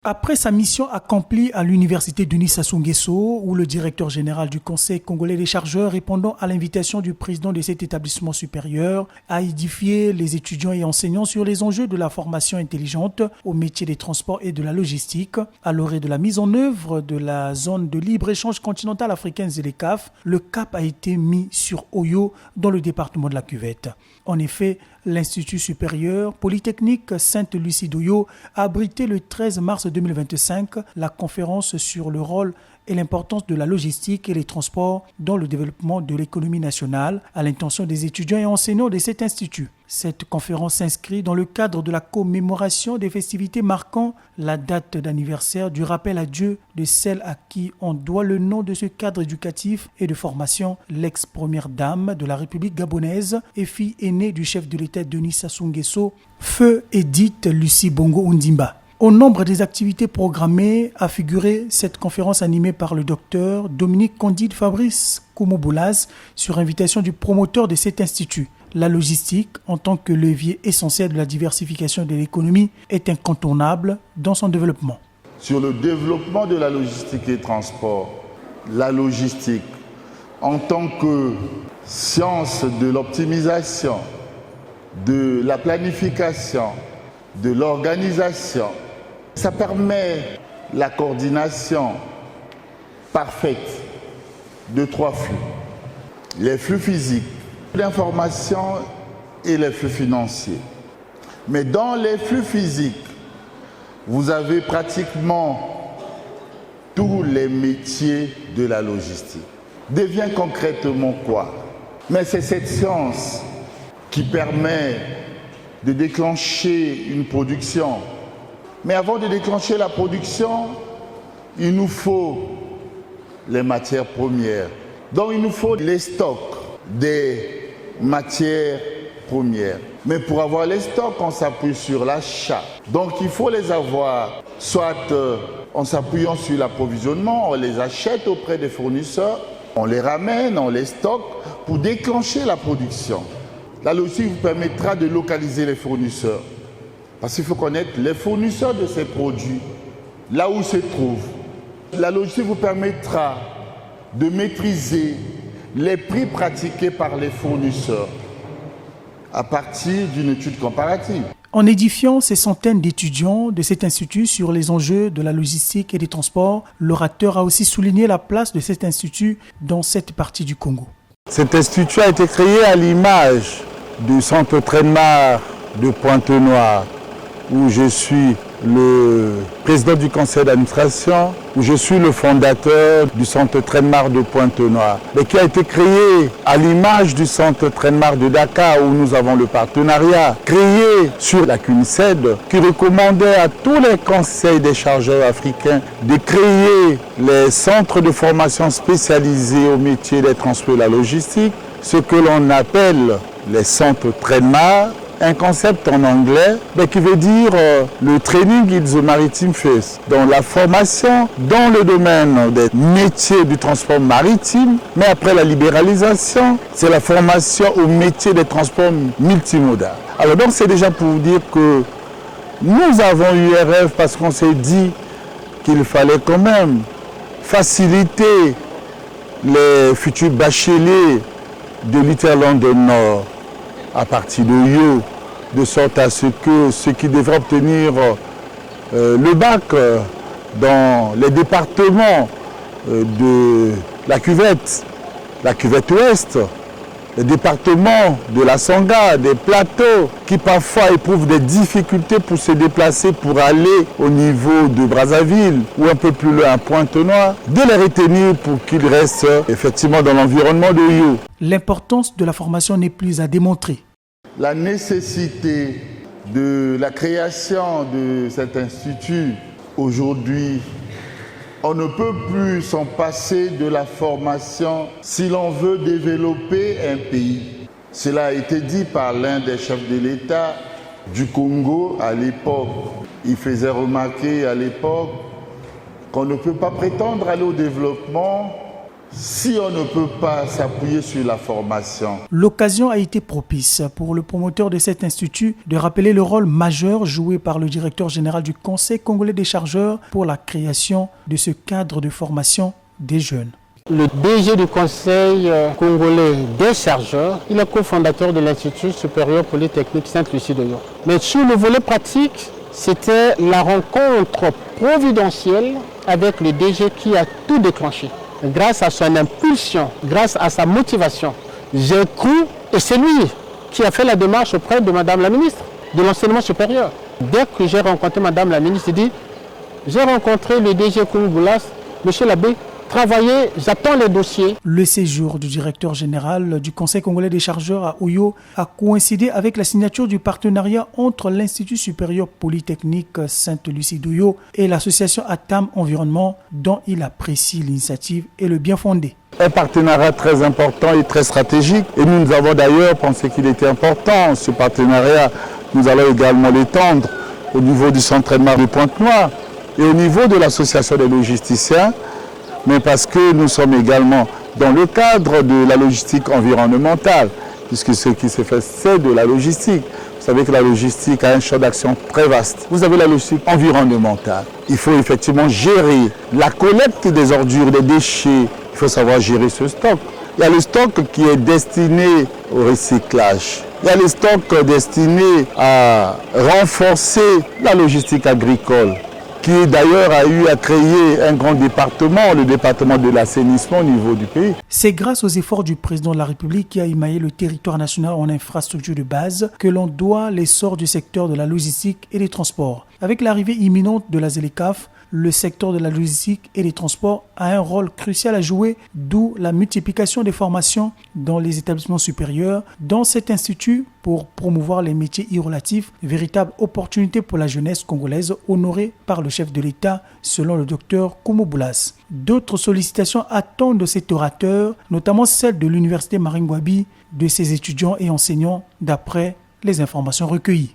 Après sa mission accomplie à l'université Denis Sassou Nguesso, où le directeur général du Conseil congolais des chargeurs, répondant à l'invitation du président de cet établissement supérieur, a édifié les étudiants et enseignants sur les enjeux de la formation intelligente au métier des transports et de la logistique, à l'orée de la mise en œuvre de la zone de libre-échange continentale africaine ZLECAf, le cap a été mis sur Oyo dans le département de la Cuvette. En effet, l'Institut supérieur Polytechnique Sainte-Lucie d'Oyo a abrité le 13 mars 2025 la conférence sur le rôle et l'importance de la logistique et les transports dans le développement de l'économie nationale à l'intention des étudiants et enseignants de cet institut. Cette conférence s'inscrit dans le cadre de la commémoration des festivités marquant la date d'anniversaire du rappel à Dieu de celle à qui on doit le nom de ce cadre éducatif et de formation, l'ex-première dame de la République gabonaise et fille aînée du chef de l'État Denis Sassou Nguesso, feu Edith Lucie Bongo Ondimba. Au nombre des activités programmées a figuré cette conférence animée par le docteur Dominique Candide Fabrice Koumoboulaz sur invitation du promoteur de cet institut. La logistique, en tant que levier essentiel de la diversification de l'économie, est incontournable dans son développement. Sur le développement de la logistique et transport, la logistique, en tant que science de l'optimisation, de la planification, de l'organisation, ça permet la coordination parfaite de trois flux. Les flux physiques, l'information et les flux financiers. Mais dans les flux physiques, vous avez pratiquement tous les métiers de la logistique. Devient concrètement quoi? Mais c'est cette science qui permet de déclencher une production. Mais avant de déclencher la production, il nous faut les matières premières. Donc il nous faut les stocks des matières premières. Mais pour avoir les stocks, on s'appuie sur l'achat. Donc il faut les avoir soit en s'appuyant sur l'approvisionnement, on les achète auprès des fournisseurs, on les ramène, on les stocke pour déclencher la production. La logistique vous permettra de localiser les fournisseurs. Parce qu'il faut connaître les fournisseurs de ces produits, là où ils se trouvent. La logistique vous permettra de maîtriser les prix pratiqués par les fournisseurs à partir d'une étude comparative. En édifiant ces centaines d'étudiants de cet institut sur les enjeux de la logistique et des transports, l'orateur a aussi souligné la place de cet institut dans cette partie du Congo. Cet institut a été créé à l'image du centre Trainmar de Pointe-Noire, où je suis le président du conseil d'administration, où je suis le fondateur du centre Trainmar de Pointe-Noire, mais qui a été créé à l'image du centre Trainmar de Dakar, où nous avons le partenariat, créé sur la CUNICED, qui recommandait à tous les conseils des chargeurs africains de créer les centres de formation spécialisés au métier des transports et la logistique, ce que l'on appelle les centres Trainmar, un concept en anglais mais qui veut dire le training in the maritime phase, donc la formation dans le domaine des métiers du transport maritime, mais après la libéralisation, c'est la formation au métier des transports multimodaux. Alors donc c'est déjà pour vous dire que nous avons eu rêve parce qu'on s'est dit qu'il fallait quand même faciliter les futurs bacheliers de l'Interland du Nord à partir de Yo, de sorte à ce que ceux qui devraient obtenir le bac dans les départements de la Cuvette Ouest, les départements de la Sangha, des plateaux, qui parfois éprouvent des difficultés pour se déplacer pour aller au niveau de Brazzaville ou un peu plus loin à Pointe-Noire, de les retenir pour qu'ils restent effectivement dans l'environnement de Yo. L'importance de la formation n'est plus à démontrer. La nécessité de la création de cet institut, aujourd'hui, on ne peut plus s'en passer de la formation si l'on veut développer un pays. Cela a été dit par l'un des chefs de l'État du Congo à l'époque. Il faisait remarquer à l'époque qu'on ne peut pas prétendre aller au développement si on ne peut pas s'appuyer sur la formation. L'occasion a été propice pour le promoteur de cet institut de rappeler le rôle majeur joué par le directeur général du Conseil congolais des chargeurs pour la création de ce cadre de formation des jeunes. Le DG du Conseil congolais des chargeurs, il est cofondateur de l'Institut supérieur polytechnique Sainte-Lucie-d'Oyo. Mais sur le volet pratique, c'était la rencontre providentielle avec le DG qui a tout déclenché. Grâce à son impulsion, grâce à sa motivation, j'ai cru, et c'est lui qui a fait la démarche auprès de Madame la ministre de l'enseignement supérieur. Dès que j'ai rencontré Madame la ministre, j'ai dit, j'ai rencontré le DG Koumou Boulas, Monsieur l'abbé, travaillez, j'attends les dossiers. Le séjour du directeur général du Conseil congolais des chargeurs à Oyo a coïncidé avec la signature du partenariat entre l'Institut supérieur polytechnique Sainte-Lucie d'Oyo et l'association Atam Environnement, dont il apprécie l'initiative et le bien fondé. Un partenariat très important et très stratégique. Et nous avons d'ailleurs pensé qu'il était important, ce partenariat. Nous allons également l'étendre au niveau du centre d'entraînement de Pointe-Noire et au niveau de l'association des logisticiens, mais parce que nous sommes également dans le cadre de la logistique environnementale, puisque ce qui se fait, c'est de la logistique. Vous savez que la logistique a un champ d'action très vaste. Vous avez la logistique environnementale. Il faut effectivement gérer la collecte des ordures, des déchets. Il faut savoir gérer ce stock. Il y a le stock qui est destiné au recyclage. Il y a le stock destiné à renforcer la logistique agricole, qui d'ailleurs a eu à créer un grand département, le département de l'assainissement au niveau du pays. C'est grâce aux efforts du président de la République qui a émaillé le territoire national en infrastructure de base que l'on doit l'essor du secteur de la logistique et des transports. Avec l'arrivée imminente de la ZLECAf, le secteur de la logistique et des transports a un rôle crucial à jouer, d'où la multiplication des formations dans les établissements supérieurs, dans cet institut pour promouvoir les métiers y relatifs, véritable opportunité pour la jeunesse congolaise honorée par le chef de l'État, selon le docteur Koumou Boulas. D'autres sollicitations attendent de cet orateur, notamment celle de l'université Maringouabi, de ses étudiants et enseignants, d'après les informations recueillies.